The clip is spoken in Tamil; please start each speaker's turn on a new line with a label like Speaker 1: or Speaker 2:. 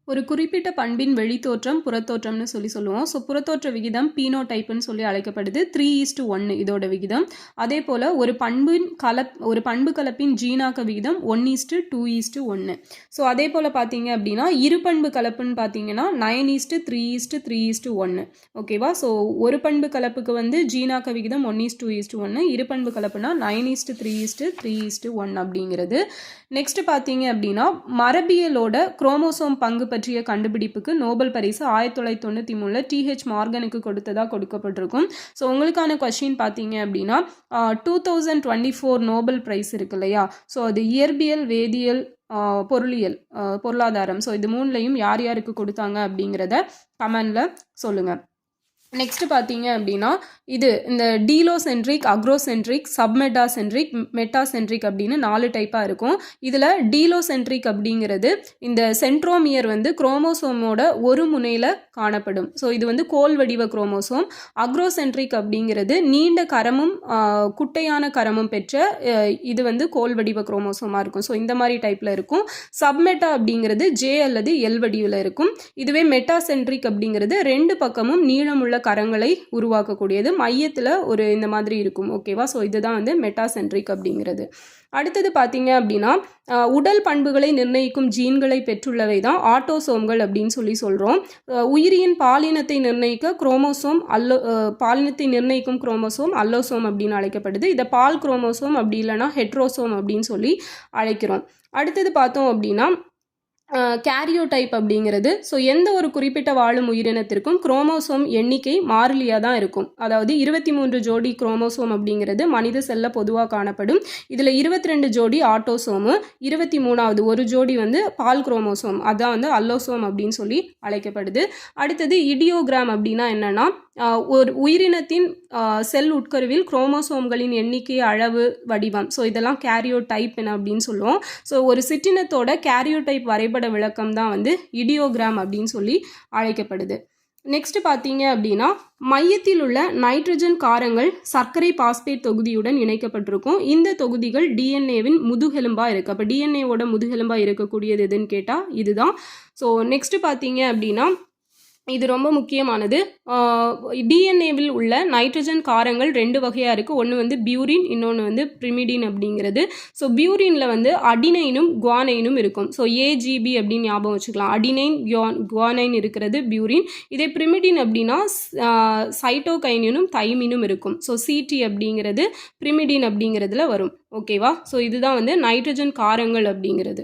Speaker 1: ஒரு குறிப்பிட்ட பண்பின் வெளித்தோற்றம் புறத்தோற்றம்னு சொல்லுவோம். ஸோ புறத்தோற்ற விகிதம் பீனோடைப்னு சொல்லி அழைக்கப்படுது. 3:1 இதோட விகிதம். அதே போல் ஒரு பண்பு கலப்பின் ஜீனாக்க விகிதம் 1:2:1. ஸோ அதே போல் பார்த்தீங்க அப்படின்னா இருபண்பு கலப்புன்னு பார்த்தீங்கன்னா 9:3:3:1. ஓகேவா? ஸோ ஒரு பண்பு கலப்புக்கு வந்து ஜீனாக்க விகிதம் 1:2:1, இருபண்பு கலப்புனா 9:3:3:1 அப்படிங்கிறது. நெக்ஸ்ட் பார்த்தீங்க அப்படின்னா மரபியலோட குரோமோசோம் பங்கு பற்றிய கண்டுபிடிப்புக்கு நோபல் பரிசு 1993 டிஹெச் மார்கனுக்கு கொடுக்கப்பட்டிருக்கும். ஸோ உங்களுக்கான கொஸ்டின் பார்த்தீங்க அப்படின்னா 2024 நோபல் பிரைஸ் இருக்கு இல்லையா? ஸோ அது இயற்பியல், வேதியியல், பொருளியல், பொருளாதாரம், ஸோ இது மூணுலையும் யார் யாருக்கு கொடுத்தாங்க அப்படிங்கிறத கமெண்ட்ல சொல்லுங்கள். நெக்ஸ்ட் பார்த்தீங்க அப்படின்னா இது இந்த டீலோசென்ட்ரிக், அக்ரோசென்ட்ரிக், சப்மெட்டாசென்ட்ரிக், மெட்டாசென்ட்ரிக் அப்படின்னு 4 டைப்பாக இருக்கும். இதில் டீலோசென்ட்ரிக் அப்படிங்கிறது இந்த சென்ட்ரோமியர் வந்து குரோமோசோமோட ஒரு முனையில் காணப்படும். ஸோ இது வந்து கோல் வடிவ குரோமோசோம். அக்ரோசென்ட்ரிக் அப்படிங்கிறது நீண்ட கரமும் குட்டையான கரமும் பெற்ற இது வந்து கோல் வடிவ குரோமோசோமாக இருக்கும். ஸோ இந்த மாதிரி டைப்பில் இருக்கும். சப்மெட்டா அப்படிங்கிறது ஜே அல்லது எல் வடிவில் இருக்கும். இதுவே மெட்டாசென்ட்ரிக் அப்படிங்கிறது 2 பக்கமும் நீளமுள்ள கரங்களை உருவாக்கக்கூடியது, மையத்தில் ஒரு இந்த மாதிரி இருக்கும். ஓகேவா? ஸோ இதுதான் வந்து மெட்டாசென்ட்ரிக் அப்படிங்கிறது. அடுத்தது பார்த்தீங்க அப்படின்னா உடல் பண்புகளை நிர்ணயிக்கும் ஜீன்களை பெற்றுள்ளவை தான் ஆட்டோசோம்கள் அப்படின்னு சொல்கிறோம். உயிரியின் பாலினத்தை நிர்ணயிக்க குரோமோசோம் பாலினத்தை நிர்ணயிக்கும் குரோமோசோம் அல்லோசோம் அப்படின்னு அழைக்கப்படுது. இதை பால் குரோமோசோம் அப்படி இல்லைனா ஹெட்ரோசோம் அப்படின்னு சொல்லி அழைக்கிறோம். அடுத்தது பார்த்தோம் அப்படின்னா கேரியோடைப் அப்படிங்கிறது ஸோ எந்த ஒரு குறிப்பிட்ட வாழும் உயிரினத்திற்கும் குரோமோசோம் எண்ணிக்கை மாறிலியாக தான் இருக்கும். அதாவது 23 ஜோடி குரோமோசோம் அப்படிங்கிறது மனித செல்ல பொதுவாக காணப்படும். இதில் 22 ஜோடி ஆட்டோசோமு, 23வது ஒரு ஜோடி வந்து பால் குரோமோசோம், அதான் வந்து அல்லோசோம் அப்படின்னு சொல்லி அழைக்கப்படுது. அடுத்தது இடியோகிராம் அப்படின்னா என்னன்னா ஒரு உயிரினத்தின் செல் உட்கருவில் குரோமோசோம்களின் எண்ணிக்கை, அளவு, வடிவம், ஸோ இதெல்லாம் கேரியோடைப் அப்படின்னு சொல்லுவோம். ஸோ ஒரு சிற்றினத்தோட கேரியோடைப் வரைபட விளக்கம் தான் வந்து இடியோகிராம் அப்படின்னு சொல்லி அழைக்கப்படுது. நெக்ஸ்ட் பார்த்தீங்க அப்படின்னா மையத்தில் உள்ள நைட்ரஜன் காரங்கள் சர்க்கரை பாஸ்பேட் தொகுதியுடன் இணைக்கப்பட்டிருக்கும். இந்த தொகுதிகள் டிஎன்ஏவின் முதுகெலும்பாக இருக்குது. அப்போ டிஎன்ஏவோட முதுகெலும்பாக இருக்கக்கூடியது எதுன்னு கேட்டால் இதுதான். ஸோ நெக்ஸ்ட் பார்த்தீங்க அப்படின்னா இது ரொம்ப முக்கியமானது. டிஎன்ஏவில் உள்ள நைட்ரஜன் காரங்கள் 2 வகையாக இருக்குது. ஒன்று வந்து பியூரின், இன்னொன்று வந்து பிரிமிடின் அப்படிங்கிறது. ஸோ பியூரினில் வந்து அடினைனும் குவானைனும் இருக்கும். ஸோ ஏஜிபி அப்படின்னு ஞாபகம் வச்சுக்கலாம். அடினைன், குவானைன் இருக்கிறது பியூரின். இதே பிரிமிடின் அப்படின்னா சைட்டோகைனினும் தைமினும் இருக்கும். ஸோ சிடி அப்படிங்கிறது பிரிமிடின் அப்படிங்கிறதுல வரும். ஓகேவா? ஸோ இதுதான் வந்து நைட்ரஜன் காரங்கள் அப்படிங்கிறது.